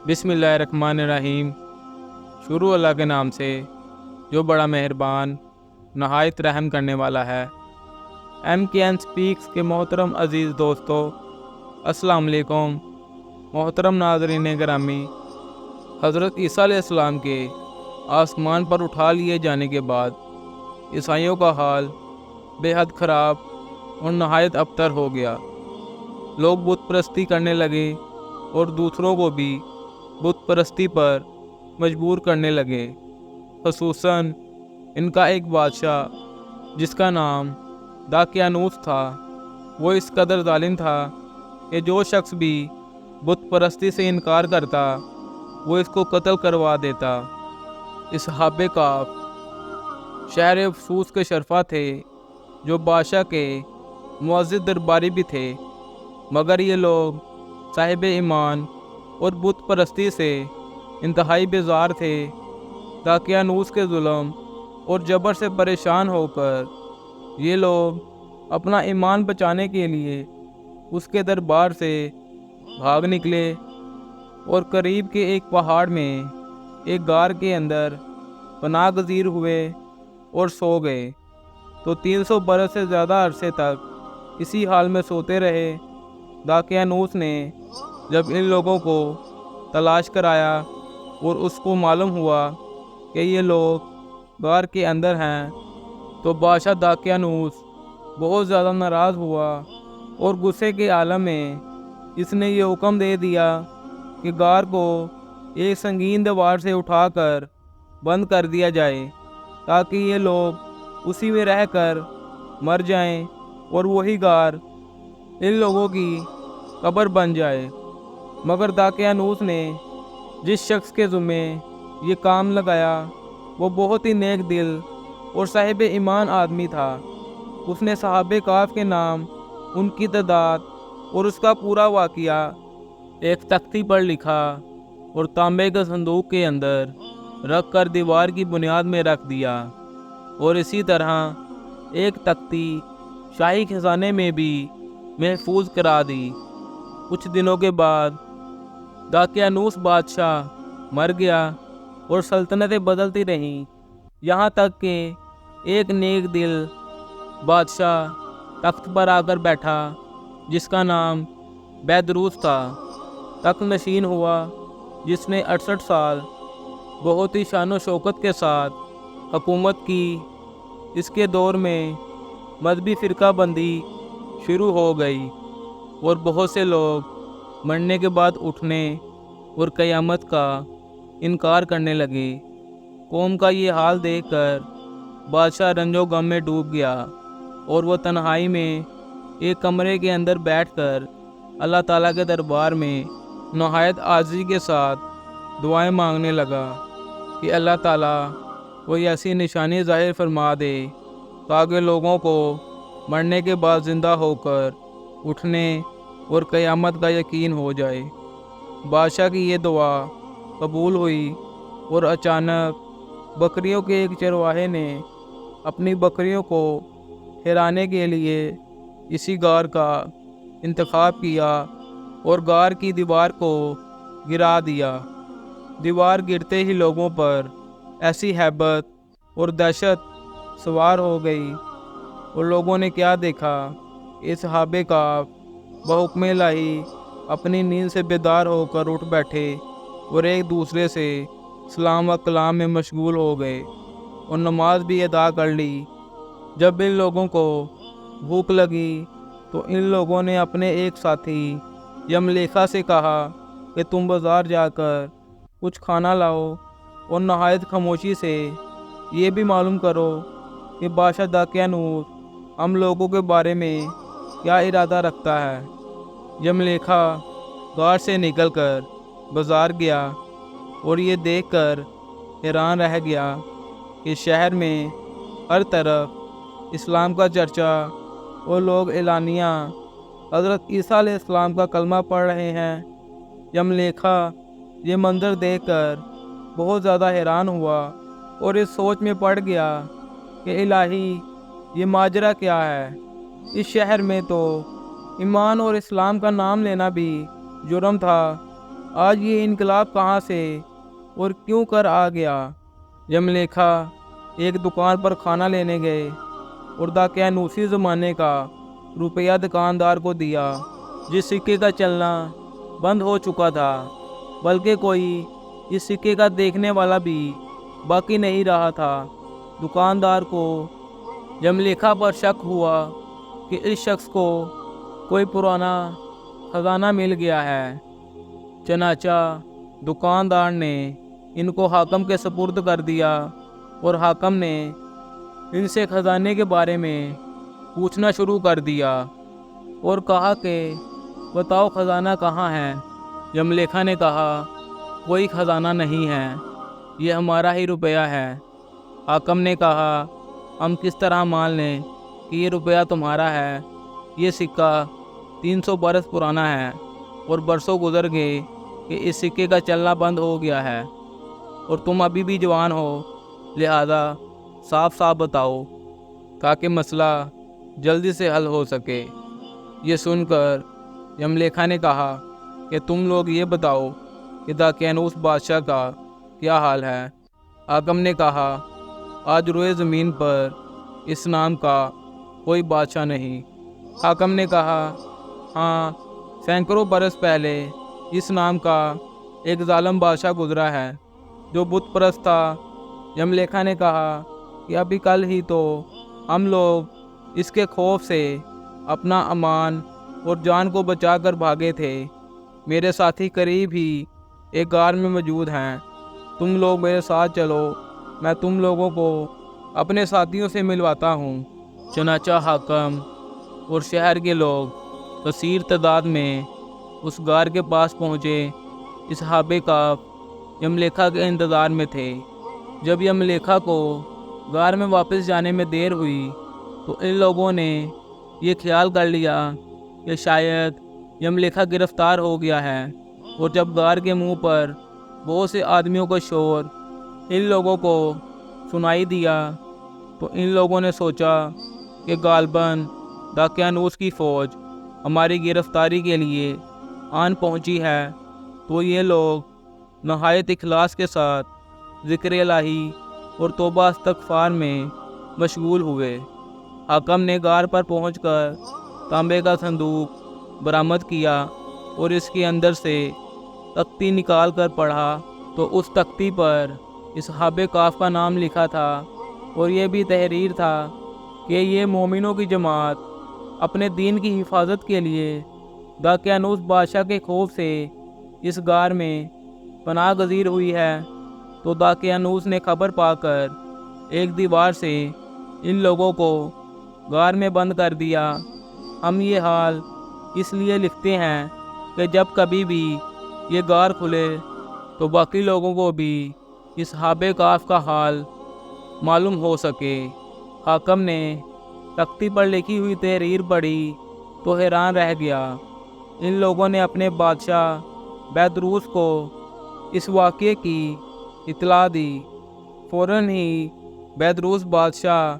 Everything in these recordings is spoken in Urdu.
بسم اللہ الرحمن الرحیم۔ شروع اللہ کے نام سے جو بڑا مہربان نہایت رحم کرنے والا ہے۔ ایم کے این سپیکس کے محترم عزیز دوستو، السلام علیکم۔ محترم ناظرین گرامی، حضرت عیسیٰ علیہ السلام کے آسمان پر اٹھا لیے جانے کے بعد عیسائیوں کا حال بے حد خراب اور نہایت ابتر ہو گیا۔ لوگ بت پرستی کرنے لگے اور دوسروں کو بھی بت پرستی پر مجبور کرنے لگے۔ خصوصاً ان کا ایک بادشاہ جس کا نام داقیانوس تھا، وہ اس قدر ظالم تھا کہ جو شخص بھی بت پرستی سے انکار کرتا وہ اس کو قتل کروا دیتا۔ اصحاب کہف شہر افسوس کے شرفا تھے، جو بادشاہ کے معزز درباری بھی تھے، مگر یہ لوگ صاحب ایمان اور بت پرستی سے انتہائی بیزار تھے۔ داقیانوس کے ظلم اور جبر سے پریشان ہو کر یہ لوگ اپنا ایمان بچانے کے لیے اس کے دربار سے بھاگ نکلے اور قریب کے ایک پہاڑ میں ایک غار کے اندر پناہ گزیر ہوئے اور سو گئے۔ تو 300 برس سے زیادہ عرصے تک اسی حال میں سوتے رہے۔ داقیانوس نے جب ان لوگوں کو تلاش کرایا اور اس کو معلوم ہوا کہ یہ لوگ غار کے اندر ہیں، تو بادشاہ داقیانوس بہت زیادہ ناراض ہوا اور غصے کے عالم میں اس نے یہ حکم دے دیا کہ غار کو ایک سنگین دیوار سے اٹھا کر بند کر دیا جائے، تاکہ یہ لوگ اسی میں رہ کر مر جائیں اور وہی غار ان لوگوں کی قبر بن جائے۔ مگر داقیانوس نے جس شخص کے ذمے یہ کام لگایا وہ بہت ہی نیک دل اور صاحب ایمان آدمی تھا۔ اس نے صحابہ کہف کے نام، ان کی تعداد اور اس کا پورا واقعہ ایک تختی پر لکھا اور تانبے کے صندوق کے اندر رکھ کر دیوار کی بنیاد میں رکھ دیا، اور اسی طرح ایک تختی شاہی خزانے میں بھی محفوظ کرا دی۔ کچھ دنوں کے بعد داقیانوس بادشاہ مر گیا اور سلطنتیں بدلتی رہیں، یہاں تک کہ ایک نیک دل بادشاہ تخت پر آ کر بیٹھا جس کا نام بیدروس تھا۔ تخت نشین ہوا جس نے 68 سال بہت ہی شان و شوکت کے ساتھ حکومت کی۔ اس کے دور میں مذہبی فرقہ بندی شروع ہو گئی اور بہت سے لوگ مرنے کے بعد اٹھنے اور قیامت کا انکار کرنے لگے۔ قوم کا یہ حال دیکھ کر بادشاہ رنج و غم میں ڈوب گیا اور وہ تنہائی میں ایک کمرے کے اندر بیٹھ کر اللہ تعالیٰ کے دربار میں نہایت عاجزی کے ساتھ دعائیں مانگنے لگا کہ اللہ تعالیٰ کوئی ایسی نشانی ظاہر فرما دے تاکہ لوگوں کو مرنے کے بعد زندہ ہو کر اٹھنے اور قیامت کا یقین ہو جائے۔ بادشاہ کی یہ دعا قبول ہوئی اور اچانک بکریوں کے ایک چرواہے نے اپنی بکریوں کو ہرانے کے لیے اسی غار کا انتخاب کیا اور غار کی دیوار کو گرا دیا۔ دیوار گرتے ہی لوگوں پر ایسی ہیبت اور دہشت سوار ہو گئی، اور لوگوں نے کیا دیکھا کہ اصحاب کہف بحکم الہی اپنی نیند سے بیدار ہو کر اٹھ بیٹھے اور ایک دوسرے سے سلام و کلام میں مشغول ہو گئے اور نماز بھی ادا کر لی۔ جب ان لوگوں کو بھوک لگی تو ان لوگوں نے اپنے ایک ساتھی یملیکھا سے کہا کہ تم بازار جا کر کچھ کھانا لاؤ اور نہایت خاموشی سے یہ بھی معلوم کرو کہ بادشاہ داقیانوس ہم لوگوں کے بارے میں کیا ارادہ رکھتا ہے۔ یملیکھا غار سے نکل کر بازار گیا اور یہ دیکھ کر حیران رہ گیا کہ شہر میں ہر طرف اسلام کا چرچا اور لوگ اعلانیہ حضرت عیسیٰ علیہ السلام کا کلمہ پڑھ رہے ہیں۔ یملیکھا یہ منظر دیکھ کر بہت زیادہ حیران ہوا اور اس سوچ میں پڑ گیا کہ الہی یہ ماجرا کیا ہے۔ اس شہر میں تو ایمان اور اسلام کا نام لینا بھی جرم تھا، آج یہ انقلاب کہاں سے اور کیوں کر آ گیا؟ یملیکھا ایک دکان پر کھانا لینے گئے اور دقیانوسی زمانے کا روپیہ دکاندار کو دیا، جس سکے کا چلنا بند ہو چکا تھا، بلکہ کوئی اس سکے کا دیکھنے والا بھی باقی نہیں رہا تھا۔ دکاندار کو یملیکھا پر شک ہوا کہ اس شخص کو کوئی پرانا خزانہ مل گیا ہے۔ چنانچہ دکاندار نے ان کو حاکم کے سپرد کر دیا اور حاکم نے ان سے خزانے کے بارے میں پوچھنا شروع کر دیا اور کہا کہ بتاؤ خزانہ کہاں ہے؟ یملیکھا نے کہا کوئی خزانہ نہیں ہے، یہ ہمارا ہی روپیہ ہے۔ حاکم نے کہا ہم کس طرح مان لیں کہ یہ روپیہ تمہارا ہے؟ یہ سکہ 300 برس پرانا ہے اور برسوں گزر گئے کہ اس سکے کا چلنا بند ہو گیا ہے، اور تم ابھی بھی جوان ہو، لہذا صاف صاف بتاؤ تاکہ مسئلہ جلدی سے حل ہو سکے۔ یہ سن کر یملیکھا نے کہا کہ تم لوگ یہ بتاؤ کہ دقیانوس بادشاہ کا کیا حال ہے؟ حاکم نے کہا آج روئے زمین پر اس نام کا کوئی بادشاہ نہیں۔ حاکم نے کہا ہاں، سینکڑوں برس پہلے اس نام کا ایک ظالم بادشاہ گزرا ہے جو بت پرست تھا۔ یملیکھا نے کہا کہ ابھی کل ہی تو ہم لوگ اس کے خوف سے اپنا امان اور جان کو بچا کر بھاگے تھے۔ میرے ساتھی قریب ہی ایک غار میں موجود ہیں، تم لوگ میرے ساتھ چلو، میں تم لوگوں کو اپنے ساتھیوں سے ملواتا ہوں۔ چنانچہ حاکم اور شہر کے لوگ کثیر تعداد میں اس غار کے پاس پہنچے۔ اصحاب کہف یملیکھا کے انتظار میں تھے۔ جب یملیکھا کو غار میں واپس جانے میں دیر ہوئی تو ان لوگوں نے یہ خیال کر لیا کہ شاید یملیکھا گرفتار ہو گیا ہے، اور جب غار کے منہ پر بہت سے آدمیوں کا شور ان لوگوں کو سنائی دیا تو ان لوگوں نے سوچا کہ غالباً دقیانوس کی فوج ہماری گرفتاری کے لیے آن پہنچی ہے۔ تو یہ لوگ نہایت اخلاص کے ساتھ ذکر الہی اور توبہ استغفار میں مشغول ہوئے۔ حاکم نے غار پر پہنچ کر تانبے کا صندوق برآمد کیا اور اس کے اندر سے تختی نکال کر پڑھا تو اس تختی پر اصحاب کہف کا نام لکھا تھا، اور یہ بھی تحریر تھا کہ یہ مومنوں کی جماعت اپنے دین کی حفاظت کے لیے دقیانوس بادشاہ کے خوف سے اس غار میں پناہ گزیر ہوئی ہے۔ تو دقیانوس نے خبر پا کر ایک دیوار سے ان لوگوں کو غار میں بند کر دیا۔ ہم یہ حال اس لیے لکھتے ہیں کہ جب کبھی بھی یہ غار کھلے تو باقی لوگوں کو بھی اصحاب کہف کا حال معلوم ہو سکے۔ حاکم نے تختی پر لکھی ہوئی تحریر پڑھی تو حیران رہ گیا۔ ان لوگوں نے اپنے بادشاہ بیدروس کو اس واقعے کی اطلاع دی۔ فوراً ہی بیدروس بادشاہ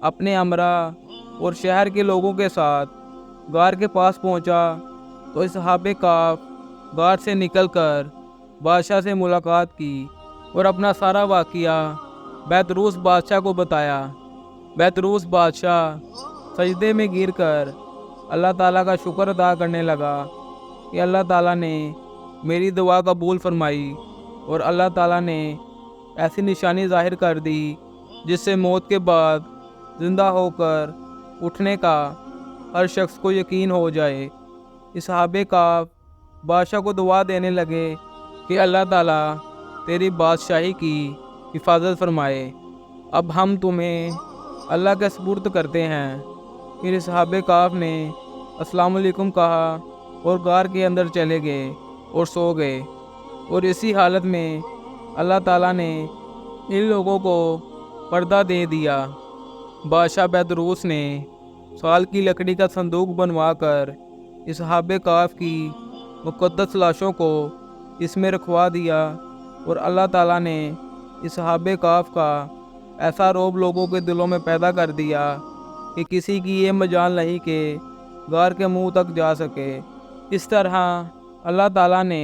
اپنے امرا اور شہر کے لوگوں کے ساتھ غار کے پاس پہنچا تو اصحاب کہف غار سے نکل کر بادشاہ سے ملاقات کی اور اپنا سارا واقعہ بیدروس بادشاہ کو بتایا۔ بیدروس بادشاہ سجدے میں گر کر اللہ تعالیٰ کا شکر ادا کرنے لگا کہ اللہ تعالیٰ نے میری دعا قبول فرمائی، اور اللہ تعالیٰ نے ایسی نشانی ظاہر کر دی جس سے موت کے بعد زندہ ہو کر اٹھنے کا ہر شخص کو یقین ہو جائے۔ اصحاب کہف بادشاہ کو دعا دینے لگے کہ اللہ تعالیٰ تیری بادشاہی کی حفاظت فرمائے، اب ہم تمہیں اللہ کے سپرد کرتے ہیں۔ پھر اصحاب کہف نے السلام علیکم کہا اور غار کے اندر چلے گئے اور سو گئے، اور اسی حالت میں اللہ تعالیٰ نے ان لوگوں کو پردہ دے دیا۔ بادشاہ بیدروس نے سال کی لکڑی کا صندوق بنوا کر اصحاب کہف کی مقدس لاشوں کو اس میں رکھوا دیا، اور اللہ تعالیٰ نے اصحاب کہف کا ایسا رعب لوگوں کے دلوں میں پیدا کر دیا کہ کسی کی یہ مجال نہیں کہ غار کے منہ تک جا سکے۔ اس طرح اللہ تعالیٰ نے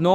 9